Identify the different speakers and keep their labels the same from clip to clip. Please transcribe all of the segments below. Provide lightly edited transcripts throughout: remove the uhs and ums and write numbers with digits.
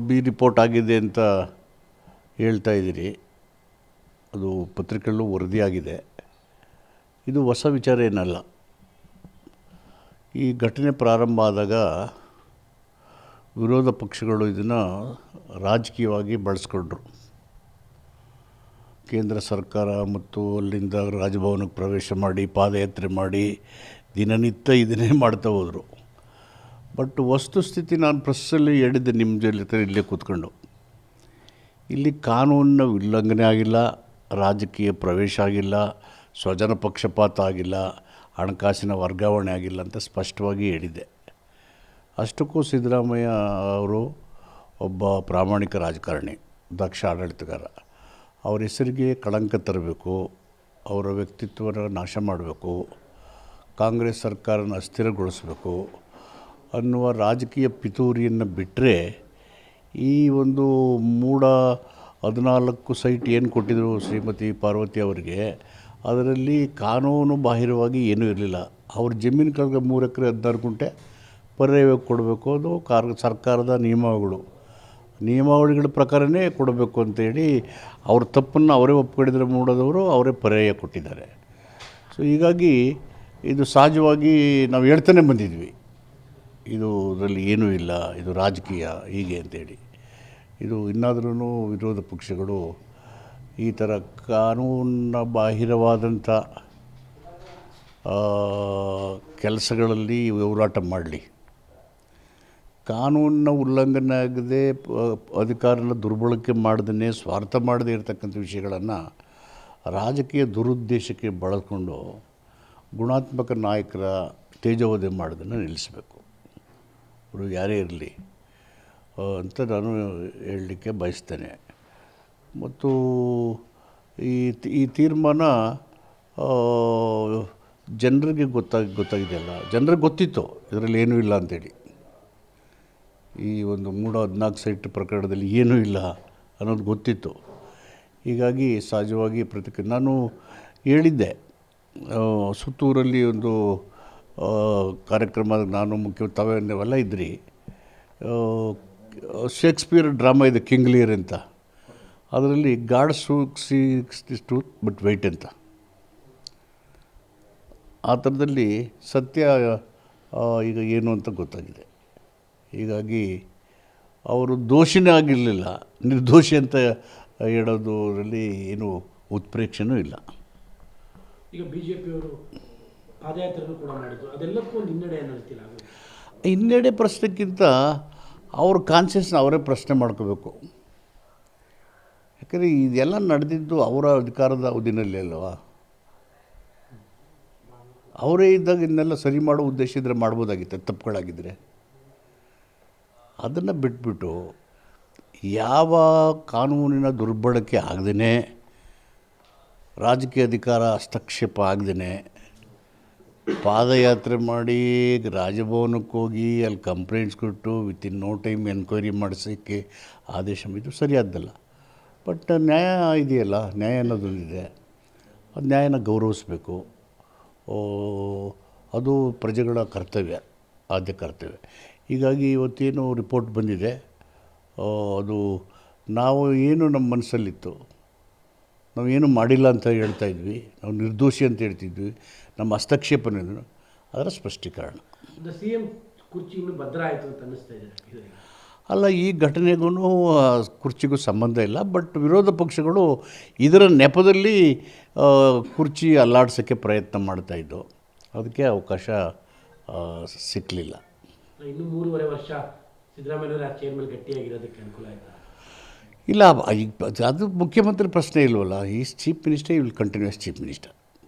Speaker 1: B report ಆಗಿದೆ ಅಂತ ಹೇಳ್ತಾ ಇದ್ದೀರಿ. ಅದು ಪತ್ರಿಕೆಯಲ್ಲೂ ವರದಿಯಾಗಿದೆ. ಇದು ಹೊಸ ವಿಚಾರ ಏನಲ್ಲ. ಈ ಘಟನೆ ಪ್ರಾರಂಭ ಆದಾಗ ವಿರೋಧ ಪಕ್ಷಗಳು ಇದನ್ನು ರಾಜಕೀಯವಾಗಿ ಬಳಸ್ಕೊಂಡ್ರು. ಕೇಂದ್ರ ಸರ್ಕಾರ ಮತ್ತು ಅಲ್ಲಿಂದ ರಾಜಭವನಕ್ಕೆ ಪ್ರವೇಶ ಮಾಡಿ ಪಾದಯಾತ್ರೆ ಮಾಡಿ ದಿನನಿತ್ಯ ಇದನ್ನೇ ಮಾಡ್ತಾ ಹೋದರು. ಬಟ್ ವಸ್ತುಸ್ಥಿತಿ ನಾನು ಪ್ರೆಸ್ಸಲ್ಲಿ ಹೇಳಿದ್ದೆ ನಿಮ್ಮ ಜೊತೆ ಇಲ್ಲೇ ಕೂತ್ಕೊಂಡು, ಇಲ್ಲಿ ಕಾನೂನಿನ ಉಲ್ಲಂಘನೆ ಆಗಿಲ್ಲ, ರಾಜಕೀಯ ಪ್ರವೇಶ ಆಗಿಲ್ಲ, ಸ್ವಜನ ಪಕ್ಷಪಾತ ಆಗಿಲ್ಲ, ಹಣಕಾಸಿನ ವರ್ಗಾವಣೆ ಆಗಿಲ್ಲ ಅಂತ ಸ್ಪಷ್ಟವಾಗಿ ಹೇಳಿದ್ದೆ. ಅಷ್ಟಕ್ಕೂ ಸಿದ್ದರಾಮಯ್ಯ ಅವರು ಒಬ್ಬ ಪ್ರಾಮಾಣಿಕ ರಾಜಕಾರಣಿ, ದಕ್ಷ ಆಡಳಿತಗಾರ. ಅವ್ರ ಹೆಸರಿಗೆ ಕಳಂಕ ತರಬೇಕು, ಅವರ ವ್ಯಕ್ತಿತ್ವನ ನಾಶ ಮಾಡಬೇಕು, ಕಾಂಗ್ರೆಸ್ ಸರ್ಕಾರನ ಅಸ್ಥಿರಗೊಳಿಸಬೇಕು ಅನ್ನುವ ರಾಜಕೀಯ ಪಿತೂರಿಯನ್ನು ಬಿಟ್ಟರೆ ಈ ಒಂದು 14 ಸೈಟ್ ಏನು ಕೊಟ್ಟಿದ್ದರು ಶ್ರೀಮತಿ ಪಾರ್ವತಿ ಅವರಿಗೆ, ಅದರಲ್ಲಿ ಕಾನೂನು ಬಾಹಿರವಾಗಿ ಏನೂ ಇರಲಿಲ್ಲ. ಅವ್ರ ಜಮೀನು ಕಳೆದ 3 ಎಕರೆ 16 ಗುಂಟೆ ಪರ್ಯಾಯವಾಗಿ ಕೊಡಬೇಕು. ಅದು ಸರ್ಕಾರದ ನಿಯಮಾವಳಿಗಳ ಪ್ರಕಾರನೇ ಕೊಡಬೇಕು ಅಂತೇಳಿ ಅವ್ರ ತಪ್ಪನ್ನು ಅವರೇ ಒಪ್ಪಿಕೊಂಡಿದ್ರೆ ಮೂಡೋದವರು ಅವರೇ ಪರ್ಯಾಯ ಕೊಟ್ಟಿದ್ದಾರೆ. ಸೊ ಹೀಗಾಗಿ ಇದು ಸಹಜವಾಗಿ ನಾವು ಹೇಳ್ತಾನೆ ಬಂದಿದ್ವಿ, ಇದರಲ್ಲಿ ಏನೂ ಇಲ್ಲ, ಇದು ರಾಜಕೀಯ ಹೀಗೆ ಅಂತೇಳಿ. ಇದು ಇನ್ನಾದ್ರೂ ವಿರೋಧ ಪಕ್ಷಗಳು ಈ ಥರ ಕಾನೂನಿನ ಬಾಹಿರವಾದಂಥ ಕೆಲಸಗಳಲ್ಲಿ ಹೋರಾಟ ಮಾಡಲಿ. ಕಾನೂನಿನ ಉಲ್ಲಂಘನೆ ಆಗದೆ ಅಧಿಕಾರನ ದುರ್ಬಳಕೆ ಮಾಡದೇ ಸ್ವಾರ್ಥ ಮಾಡದೇ ಇರತಕ್ಕಂಥ ವಿಷಯಗಳನ್ನು ರಾಜಕೀಯ ದುರುದ್ದೇಶಕ್ಕೆ ಬಳಸ್ಕೊಂಡು ಗುಣಾತ್ಮಕ ನಾಯಕರ ತೇಜೋವಧೆ ಮಾಡೋದನ್ನು ನಿಲ್ಲಿಸಬೇಕು. ಅವರು ಯಾರೇ ಇರಲಿ ಅಂತ ನಾನು ಹೇಳಲಿಕ್ಕೆ ಬಯಸ್ತೇನೆ. ಮತ್ತು ಈ ತೀರ್ಮಾನ ಜನರಿಗೆ ಗೊತ್ತಾಗಿದೆಯಲ್ಲ, ಜನರಿಗೆ ಗೊತ್ತಿತ್ತು ಇದರಲ್ಲಿ ಏನೂ ಇಲ್ಲ ಅಂಥೇಳಿ. ಈ ಒಂದು 14 ಸೈಟ್ ಪ್ರಕರಣದಲ್ಲಿ ಏನೂ ಇಲ್ಲ ಅನ್ನೋದು ಗೊತ್ತಿತ್ತು. ಹೀಗಾಗಿ ಸಹಜವಾಗಿ ನಾನು ಹೇಳಿದ್ದೆ, ಸುತ್ತೂರಲ್ಲಿ ಒಂದು ಕಾರ್ಯಕ್ರಮ, ನಾನು ತಾವೆಲ್ಲ ಇದ್ರಿ, ಶೇಕ್ಸ್ಪಿಯರ್ ಡ್ರಾಮಾ ಇದೆ ಕಿಂಗ್ ಲಿಯರ್ ಅಂತ, ಅದರಲ್ಲಿ God seeks this truth but wait ಅಂತ. ಆ ಥರದಲ್ಲಿ ಸತ್ಯ ಈಗ ಏನು ಅಂತ ಗೊತ್ತಾಗಿದೆ. ಹೀಗಾಗಿ ಅವರು ದೋಷಿನೇ ಆಗಿರಲಿಲ್ಲ, ನಿರ್ದೋಷಿ ಅಂತ ಹೇಳೋದರಲ್ಲಿ ಏನು ಉತ್ಪ್ರೇಕ್ಷೆನೂ ಇಲ್ಲ.
Speaker 2: ಈಗ ಬಿಜೆಪಿಯವರು ಪಾದಯಾತ್ರೆನೂ ಕೂಡ ಮಾಡಿದ್ರು, ಅದೆಲ್ಲಕ್ಕೂ ಹಿನ್ನಡೆ ಅನ್ನೋದಿಲ್ಲ.
Speaker 1: ಹಿನ್ನಡೆ ಪ್ರಶ್ನೆಕ್ಕಿಂತ ಅವ್ರ ಕಾನ್ಷಿಯಸ್ನ ಅವರೇ ಪ್ರಶ್ನೆ ಮಾಡ್ಕೋಬೇಕು. ಯಾಕಂದರೆ ಇದೆಲ್ಲ ನಡೆದಿದ್ದು ಅವರ ಅಧಿಕಾರದ ಅವಧಿನಲ್ಲಿ ಅಲ್ವಾ. ಅವರೇ ಇದ್ದಾಗ ಇದನ್ನೆಲ್ಲ ಸರಿ ಮಾಡೋ ಉದ್ದೇಶ ಇದ್ದರೆ ಮಾಡ್ಬೋದಾಗಿತ್ತು, ತಪ್ಪುಗಳಾಗಿದ್ದರೆ. ಅದನ್ನು ಬಿಟ್ಬಿಟ್ಟು ಯಾವ ಕಾನೂನಿನ ದುರ್ಬಳಕೆ ಆಗದೇ, ರಾಜಕೀಯ ಅಧಿಕಾರ ಹಸ್ತಕ್ಷೇಪ ಆಗದೇ ಪಾದಯಾತ್ರೆ ಮಾಡಿ ರಾಜಭವನಕ್ಕೆ ಹೋಗಿ ಅಲ್ಲಿ ಕಂಪ್ಲೇಂಟ್ಸ್ ಕೊಟ್ಟು ವಿತಿನ್ ನೋ ಟೈಮ್ ಎನ್ಕ್ವೈರಿ ಮಾಡಿಸೋಕ್ಕೆ ಆದೇಶ ಇದು ಸರಿಯಾದ್ದಲ್ಲ. ಬಟ್ ನ್ಯಾಯ ಇದೆಯಲ್ಲ, ನ್ಯಾಯ ಅನ್ನೋದೊಂದಿದೆ, ಅದು ನ್ಯಾಯನ ಗೌರವಿಸಬೇಕು. ಅದು ಪ್ರಜೆಗಳ ಕರ್ತವ್ಯ, ಆದ್ಯ ಕರ್ತವ್ಯ. ಹೀಗಾಗಿ ಇವತ್ತೇನು ರಿಪೋರ್ಟ್ ಬಂದಿದೆ, ಅದು ನಾವು ಏನು ನಮ್ಮ ಮನಸ್ಸಲ್ಲಿತ್ತು, ನಾವೇನು ಮಾಡಿಲ್ಲ ಅಂತ ಹೇಳ್ತಾಯಿದ್ವಿ, ನಾವು ನಿರ್ದೋಷಿ ಅಂತ ಹೇಳ್ತಿದ್ವಿ, ನಮ್ಮ ಹಸ್ತಕ್ಷೇಪನ ಅದರ ಸ್ಪಷ್ಟೀಕರಣ.
Speaker 2: ಸಿಎಂ ಕುರ್ಚಿ ಇನ್ನೂ ಭದ್ರ ಆಯಿತು ಅಂತ ಅನ್ನಿಸ್ತಾ ಇದೆ.
Speaker 1: ಅಲ್ಲ, ಈ ಘಟನೆಗೂ ಕುರ್ಚಿಗೂ ಸಂಬಂಧ ಇಲ್ಲ. ಬಟ್ ವಿರೋಧ ಪಕ್ಷಗಳು ಇದರ ನೆಪದಲ್ಲಿ ಕುರ್ಚಿ ಅಲ್ಲಾಡ್ಸೋಕ್ಕೆ ಪ್ರಯತ್ನ ಮಾಡ್ತಾಯಿದ್ದು, ಅದಕ್ಕೆ ಅವಕಾಶ ಸಿಕ್ಕಲಿಲ್ಲ.
Speaker 2: ಇನ್ನು 3.5 ವರ್ಷ ಸಿದ್ದರಾಮಯ್ಯ ಚೇರ್ಮನ್ ಗಟ್ಟಿಯಾಗಿರೋದಕ್ಕೆ ಅನುಕೂಲ ಆಯಿತಾ?
Speaker 1: ಇಲ್ಲ, ಅದು ಮುಖ್ಯಮಂತ್ರಿ ಪ್ರಶ್ನೆ ಇಲ್ವಲ್ಲ. ಈಸ್ ಚೀಫ್ ಮಿನಿಸ್ಟರ್, ಈ ವಿಲ್ ಕಂಟಿನ್ಯೂಸ್ ಚೀಫ್ ಮಿನಿಸ್ಟರ್.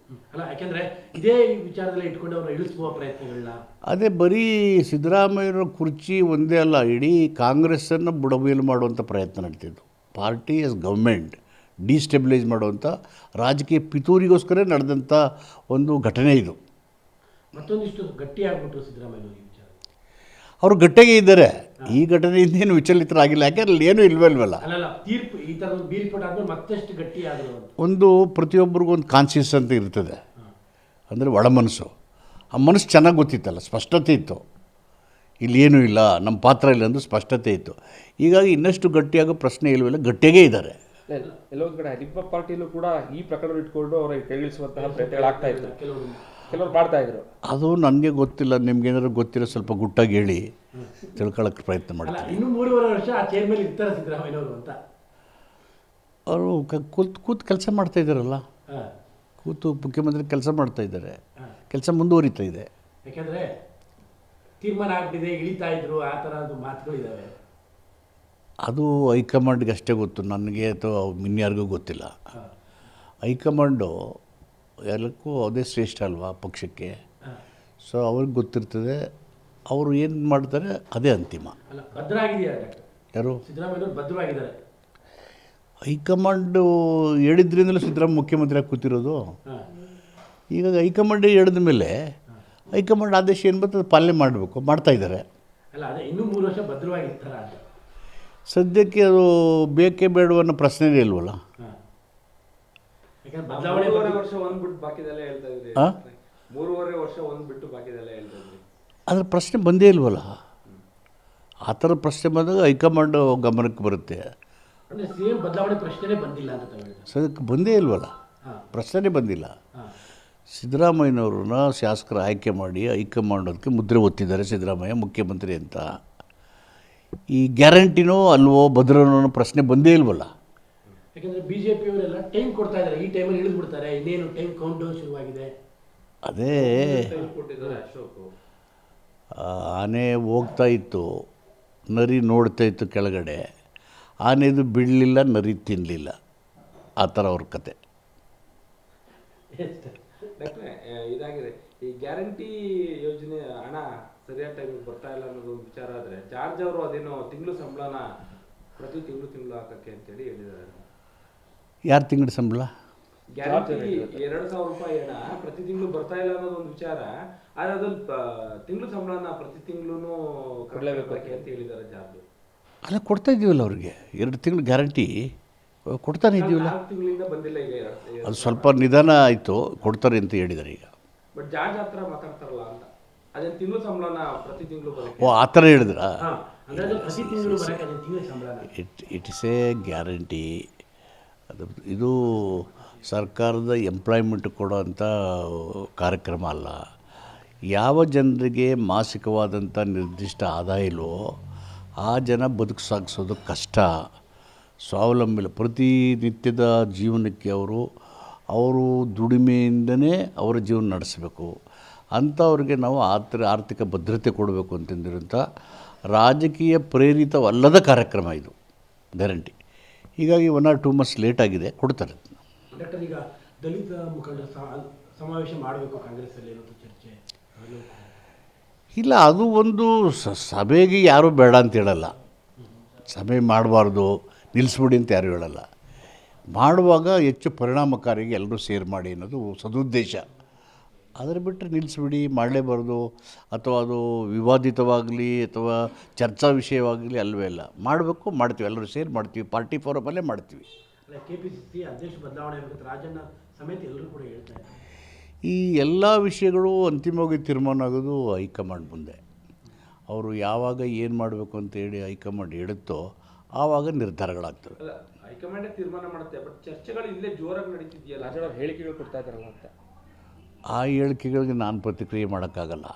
Speaker 2: ಅಲ್ಲ, ಯಾಕೆಂದರೆ ಇದೇ ವಿಚಾರದಲ್ಲಿ ಇಟ್ಕೊಂಡು ಅವರು ಇಳಿಸುವ ಪ್ರಯತ್ನಗಳನ್ನ,
Speaker 1: ಅದೇ ಬರೀ ಸಿದ್ದರಾಮಯ್ಯರ ಕುರ್ಚಿ ಒಂದೇ ಅಲ್ಲ, ಇಡೀ ಕಾಂಗ್ರೆಸ್ಸನ್ನು ಬುಡಮೇಲು ಮಾಡುವಂಥ ಪ್ರಯತ್ನ ನಡೀತಿದ್ದು. ಪಾರ್ಟಿ ಆಸ್ ಗೌರ್ಮೆಂಟ್ ಡಿಸ್ಟೆಬಿಲೈಸ್ ಮಾಡುವಂಥ ರಾಜಕೀಯ ಪಿತೂರಿಗೋಸ್ಕರ ನಡೆದಂಥ ಒಂದು ಘಟನೆ ಇದು.
Speaker 2: ಮತ್ತೊಂದಿಷ್ಟು ಗಟ್ಟಿಯಾಗ್ಬಿಟ್ರು ಸಿದ್ದರಾಮಯ್ಯ ಈ ವಿಚಾರ.
Speaker 1: ಅವರು ಗಟ್ಟಿಗೆ ಇದ್ದಾರೆ. ಈ ಘಟನೆಯಿಂದ ಏನು ವಿಚಲಿತರಾಗಿಲ್ಲ, ಯಾಕೆಂದ್ರೆ ಏನೂ ಇಲ್ವಲ್ಲ.
Speaker 2: ಅಲ್ಲ, ತೀರ್ಪು ಈ ಥರ ಒಂದು ಬಿ ರಿಪೋರ್ಟ್ ಆದಮೇಲೆ ಮತ್ತಷ್ಟು ಗಟ್ಟಿ ಆದರು.
Speaker 1: ಒಂದು ಪ್ರತಿಯೊಬ್ಬರಿಗೂ ಒಂದು ಕಾನ್ಷಿಯಸ್ ಅಂತ ಇರ್ತದೆ, ಅಂದರೆ ಒಳ ಮನಸ್ಸು. ಆ ಮನಸ್ಸು ಚೆನ್ನಾಗಿ ಗೊತ್ತಿತ್ತಲ್ಲ, ಸ್ಪಷ್ಟತೆ ಇತ್ತು. ಇಲ್ಲೇನೂ ಇಲ್ಲ, ನಮ್ಮ ಪಾತ್ರ ಇಲ್ಲ ಎಂದು ಸ್ಪಷ್ಟತೆ ಇತ್ತು. ಹೀಗಾಗಿ ಇನ್ನಷ್ಟು ಗಟ್ಟಿಯಾಗೋ ಪ್ರಶ್ನೆ ಇಲ್ಲವಿಲ್ಲ, ಗಟ್ಟಿಯಾಗೇ ಇದ್ದಾರೆ.
Speaker 3: ಎಲ್ಲೊಂದು ಕಡೆ ಹರಿಪ್ಪ ಪಾಟೀಲು ಕೂಡ ಈ ಪ್ರಕರಣ ಇಟ್ಕೊಂಡು ಅವರ ಕೈಗಿಳಿಸುವಂತಹ ಪ್ರಯತ್ನಗಳಾಗ್ತಾ ಇತ್ತು, ಕೆಲವರು ಮಾಡ್ತಾ ಇದ್ರು.
Speaker 1: ಅದು ನನಗೆ ಗೊತ್ತಿಲ್ಲ, ನಿಮ್ಗೇನಾದ್ರು ಗೊತ್ತಿರೋ ಸ್ವಲ್ಪ ಗುಟ್ಟಾಗಿ ಹೇಳಿ ತಿಳ್ಕೊಳ್ಳೋಕ್ಕೆ ಪ್ರಯತ್ನ
Speaker 2: ಅಲ್ಲ,
Speaker 1: ಮಾಡ್ತೀನಿ.
Speaker 2: ಇನ್ನು 3.5 ವರ್ಷ ಆ ಚೇರ್ ಮೇಲೆ ಇರ್ತಾರೆ ಸಿದ್ದರಾಮಯ್ಯನವರು ಅಂತ.
Speaker 1: ಅವರು ಕೂತು ಕೆಲಸ ಮಾಡ್ತಾಯಿದ್ದಾರಲ್ಲ,
Speaker 2: ಹಾಂ,
Speaker 1: ಕೂತು ಮುಖ್ಯಮಂತ್ರಿ ಕೆಲಸ ಮಾಡ್ತಾಯಿದ್ದಾರೆ, ಕೆಲಸ ಮುಂದುವರಿತಾ ಇದೆ.
Speaker 2: ಯಾಕೆಂದರೆ ತೀರ್ಮಾನ ಆಗ್ಬಿಟ್ಟಿದೆ, ಇಳಿತಾ ಇದ್ರು, ಆ ಥರದ್ದು ಮಾತುಗಳಿದ್ದಾವೆ.
Speaker 1: ಅದು ಹೈಕಮಾಂಡ್ಗೆ ಅಷ್ಟೇ ಗೊತ್ತು, ನನಗೆ ಅಥವಾ ಇನ್ಯಾರಿಗೂ ಗೊತ್ತಿಲ್ಲ.
Speaker 2: ಹಾಂ,
Speaker 1: ಹೈಕಮಾಂಡು ಎಲ್ಲಕ್ಕೂ ಅದೇ ಶ್ರೇಷ್ಠ ಅಲ್ವಾ ಪಕ್ಷಕ್ಕೆ.
Speaker 2: ಹಾಂ.
Speaker 1: ಸೊ ಅವ್ರಿಗೆ ಗೊತ್ತಿರ್ತದೆ, ಅವರು ಏನು ಮಾಡ್ತಾರೆ ಅದೇ ಅಂತಿಮ.
Speaker 2: ಅಲ್ಲ, ಭದ್ರಾಗಿದೆಯಾ ಡಾಕ್ಟರ್
Speaker 1: ಯಾರು
Speaker 2: ಸಿದ್ದರಾಮಯ್ಯನವರು ಭದ್ರವಾಗಿದ್ದಾರೆ?
Speaker 1: ಹೈಕಮಾಂಡು ಹೇಳಿದ್ರಿಂದಲೂ ಸಿದ್ದರಾಮಯ್ಯ ಮುಖ್ಯಮಂತ್ರಿಯಾಗಿ ಕೂತಿರೋದು.
Speaker 2: ಹಾಂ,
Speaker 1: ಈಗ ಹೈಕಮಾಂಡೇ ಹೇಳಿದ ಮೇಲೆ ಹೈಕಮಾಂಡ್ ಆದೇಶ ಏನು ಬರ್ತದೆ ಪಾಲನೆ ಮಾಡಬೇಕು, ಮಾಡ್ತಾಯಿದ್ದಾರೆ.
Speaker 2: ಅಲ್ಲ, ಅದೇ ಇನ್ನೂ 3 ವರ್ಷ ಭದ್ರವಾಗಿರ್ತಾರ ಅಂತ.
Speaker 1: ಸದ್ಯಕ್ಕೆ ಅದು ಬೇಕೇ ಬೇಡವನ್ನೋ ಪ್ರಶ್ನೆನೇ ಇಲ್ವಲ್ಲ.
Speaker 2: ಹಾಂ, ಯಾಕಂದ್ರೆ ಬದಲಾವಣೆ
Speaker 3: 3.5 ವರ್ಷ ಒಂದು ಬಿಟ್ಟು ಬಾಕಿದೆಲ್ಲ ಹೇಳ್ತಾ ಇದ್ರಿ.
Speaker 1: ಹಾಂ,
Speaker 3: 3.5 ವರ್ಷ ಒಂದು ಬಿಟ್ಟು ಬಾಕಿದೆಲ್ಲ ಹೇಳ್ತಾ ಇದ್ರಿ.
Speaker 1: ಅದರ ಪ್ರಶ್ನೆ ಬಂದೇ ಇಲ್ವಲ್ಲ. ಆ ಥರ ಪ್ರಶ್ನೆ ಬಂದಾಗ ಹೈಕಮಾಂಡು ಗಮನಕ್ಕೆ ಬರುತ್ತೆ.
Speaker 2: ಅಂದರೆ CM ಬದಲಾವಣೆ ಪ್ರಶ್ನೆನೇ ಬಂದಿಲ್ಲ ಅಂತ ತಾವು ಹೇಳಿದ್ರು.
Speaker 1: ಸದ್ಯಕ್ಕೆ ಬಂದೇ ಇಲ್ವಲ್ಲ,
Speaker 2: ಹಾಂ,
Speaker 1: ಪ್ರಶ್ನೆನೇ ಬಂದಿಲ್ಲ.
Speaker 2: ಹಾಂ,
Speaker 1: ಸಿದ್ದರಾಮಯ್ಯನವ್ರನ್ನ ಶಾಸಕರು ಆಯ್ಕೆ ಮಾಡಿ ಹೈಕಮಾಂಡ್ ಅದಕ್ಕೆ ಮುದ್ರೆ ಒತ್ತಿದ್ದಾರೆ ಸಿದ್ದರಾಮಯ್ಯ ಮುಖ್ಯಮಂತ್ರಿ ಅಂತ. ಈ ಗ್ಯಾರಂಟಿನೋ ಅಲ್ವೋ ಭದ್ರನೋ ಅನ್ನೋ ಪ್ರಶ್ನೆ ಬಂದೇ ಇಲ್ವಲ್ಲ.
Speaker 2: ಯಾಕಂದರೆ BJP-ಯವರೆಲ್ಲ ಟೈಮ್ ಕೊಡ್ತಾ ಇದ್ದಾರೆ, ಈ ಟೈಮಲ್ಲಿ ಇಳಿದು ಬಿಡ್ತಾರೆ, ಇನ್ನೇನು ಟೈಮ್ ಕೌಂಟ್ ಡೌನ್ ಶುರುವಾಗಿದೆ.
Speaker 1: ಅದೇ
Speaker 3: ಕೊಟ್ಟಿದ್ದಾರೆ ಅಶೋಕ್.
Speaker 1: ಆನೆ ಹೋಗ್ತಾ ಇತ್ತು, ನರಿ ನೋಡ್ತಾ ಇತ್ತು ಕೆಳಗಡೆ, ಆನೆದು ಬಿಡಲಿಲ್ಲ, ನರಿ ತಿನ್ನಲಿಲ್ಲ. ಆ ಥರ ಅವ್ರ ಕತೆ.
Speaker 3: ಡಾಕ್ಟ್ರೆ, ಇದಾಗಿದೆ ಈ ಗ್ಯಾರಂಟಿ ಯೋಜನೆ ಹಣ ಸರಿಯಾದ ಟೈಮಿಗೆ ಬರ್ತಾ ಇಲ್ಲ ಅನ್ನೋದು ಒಂದು ವಿಚಾರ. ಆದರೆ ಜಾರ್ಜ್ ಅವರು ಅದೇನೋ ತಿಂಗಳು ಸಂಬಳನ ಪ್ರತಿ ತಿಂಗಳು ಹಾಕಕ್ಕೆ ಅಂತೇಳಿ ಹೇಳಿದ್ದಾರೆ.
Speaker 1: ಯಾರು ತಿಂಗಳ ಸಂಬಳ?
Speaker 3: ಗ್ಯಾರಂಟಿ 2,000 ರೂಪಾಯಿ ಹಣ ಪ್ರತಿ ತಿಂಗಳು ಬರ್ತಾ ಇಲ್ಲ ಅನ್ನೋದು ಒಂದು ವಿಚಾರ. ಆದರೆ ಅದು ತಿಂಗಳು ಸಂಬಳನ ಪ್ರತಿ ತಿಂಗಳು ಕೊಡಲೇಬೇಕು ಅಂತ ಹೇಳಿದ್ದಾರೆ ಜಾರ್ಜ್.
Speaker 1: ಅಲ್ಲ, ಕೊಡ್ತಾ ಇದ್ದೀವಲ್ಲ ಅವ್ರಿಗೆ 2 ತಿಂಗಳು ಗ್ಯಾರಂಟಿ ಕೊಡ್ತಾನೆ ಇದ್ದೀವಲ್ಲ.
Speaker 3: 4 ತಿಂಗಳಿಂದ ಬಂದಿಲ್ಲ. ಈಗ
Speaker 1: ಅದು ಸ್ವಲ್ಪ ನಿಧಾನ ಆಯಿತು, ಕೊಡ್ತಾರೆ ಅಂತ ಹೇಳಿದ್ದಾರೆ ಈಗ.
Speaker 3: ಬಟ್ ಜಾರ್ಜ್ ಹತ್ರ ಮಾತಾಡ್ತಾರಲ್ಲ ಅಂತ, ಅದೇನು ತಿಂಗಳು ಸಂಬಳನ ಪ್ರತಿ ತಿಂಗಳು ಬರುತ್ತೆ.
Speaker 1: ಓ, ಆ ಥರ ಹೇಳಿದ್ರಾ?
Speaker 2: ಹಾಂ, ಅಂದರೆ ಅದು ಪ್ರತಿ ತಿಂಗಳು ಬರೋಕ್ಕೆ ಅದೇ ತಿಂಗಳ ಸಂಬಳನ.
Speaker 1: It is a guarantee. ಅದು ಇದು ಸರ್ಕಾರದ ಎಂಪ್ಲಾಯ್ಮೆಂಟ್ ಕೊಡೋವಂಥ ಕಾರ್ಯಕ್ರಮ ಅಲ್ಲ. ಯಾವ ಜನರಿಗೆ ಮಾಸಿಕವಾದಂಥ ನಿರ್ದಿಷ್ಟ ಆದಾಯ ಇಲ್ವೋ ಆ ಜನ ಬದುಕು ಸಾಗಿಸೋದು ಕಷ್ಟ. ಸ್ವಾವಲಂಬಿ ಪ್ರತಿನಿತ್ಯದ ಜೀವನಕ್ಕೆ ಅವರು ದುಡಿಮೆಯಿಂದನೇ ಅವರ ಜೀವನ ನಡೆಸಬೇಕು. ಅಂಥವ್ರಿಗೆ ನಾವು ಆರ್ಥಿಕ ಭದ್ರತೆ ಕೊಡಬೇಕು ಅಂತಂದಿರೋಂಥ ರಾಜಕೀಯ ಪ್ರೇರಿತವಲ್ಲದ ಕಾರ್ಯಕ್ರಮ ಇದು ಗ್ಯಾರಂಟಿ. ಹೀಗಾಗಿ 1 or 2 months ಲೇಟ್ ಆಗಿದೆ, ಕೊಡ್ತಾರೆ.
Speaker 2: ಡಾಕ್ಟರ್, ಈಗ ದಲಿತ ಮುಖಂಡರ ಸಮಾವೇಶ ಮಾಡಬೇಕು ಕಾಂಗ್ರೆಸ್ಸಲ್ಲಿ ಅನ್ನೋದು ಚರ್ಚೆ.
Speaker 1: ಇಲ್ಲ, ಅದು ಒಂದು ಸಭೆಗೆ ಯಾರೂ ಬೇಡ ಅಂತ ಹೇಳಲ್ಲ, ಸಭೆ ಮಾಡಬಾರ್ದು ನಿಲ್ಲಿಸ್ಬಿಡಿ ಅಂತ ಯಾರು ಹೇಳಲ್ಲ. ಮಾಡುವಾಗ ಹೆಚ್ಚು ಪರಿಣಾಮಕಾರಿಗೆ ಎಲ್ಲರೂ ಸೇರ್ ಮಾಡಿ ಅನ್ನೋದು ಸದುದ್ದೇಶ. ಅದರ ಬಿಟ್ಟರೆ ನಿಲ್ಲಿಸ್ಬಿಡಿ, ಮಾಡಲೇಬಾರ್ದು, ಅಥವಾ ಅದು ವಿವಾದಿತವಾಗಲಿ ಅಥವಾ ಚರ್ಚಾ ವಿಷಯವಾಗಲಿ ಅಲ್ಲವೇ ಇಲ್ಲ. ಮಾಡಬೇಕು, ಮಾಡ್ತೀವಿ, ಎಲ್ಲರೂ ಸೇರಿ ಮಾಡ್ತೀವಿ, ಪಾರ್ಟಿ ಫೋರಮಲ್ಲೇ ಮಾಡ್ತೀವಿ.
Speaker 2: ಅಲ್ಲ, KPCC ಅಧ್ಯಕ್ಷ ಬದಲಾವಣೆ ಆಗಬೇಕು, ರಾಜಣ್ಣ ಸಮೇತ ಎಲ್ಲರೂ ಕೂಡ ಹೇಳ್ತಾ ಇದ್ದಾರೆ.
Speaker 1: ಈ ಎಲ್ಲ ವಿಷಯಗಳು ಅಂತಿಮವಾಗಿ ತೀರ್ಮಾನ ಆಗೋದು ಹೈಕಮಾಂಡ್ ಮುಂದೆ. ಅವರು ಯಾವಾಗ ಏನು ಮಾಡಬೇಕು ಅಂತ ಹೇಳಿ ಹೈಕಮಾಂಡ್ ಹೇಳುತ್ತೋ ಆವಾಗ ನಿರ್ಧಾರಗಳಾಗ್ತವೆ.
Speaker 3: ಅಲ್ಲ, ಹೈಕಮಾಂಡ್ ತೀರ್ಮಾನ ಮಾಡುತ್ತೆ, ಬಟ್ ಚರ್ಚೆಗಳು ಇಲ್ಲೇ ಜೋರಾಗಿ ನಡೀತಿದೆಯಲ್ಲ. ಹೇಳಿಕೆಗಳು ಕೊಡ್ತಾ ಇದ್ದಾರಲ್ಲ ಅಂತ.
Speaker 1: ಆ ಹೇಳಿಕೆಗಳಿಗೆ ನಾನು ಪ್ರತಿಕ್ರಿಯೆ ಮಾಡೋಕ್ಕಾಗಲ್ಲ.